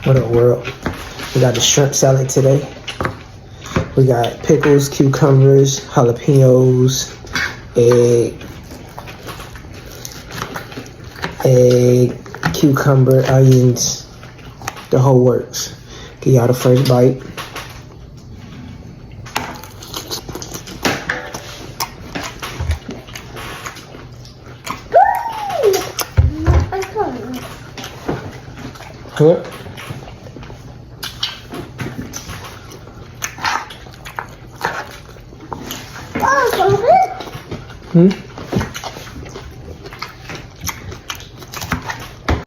What up, world? We got the shrimp salad today. We got pickles, cucumbers, jalapenos, egg, cucumber, onions, the whole works. Give y'all the first bite. Huh? Hmm?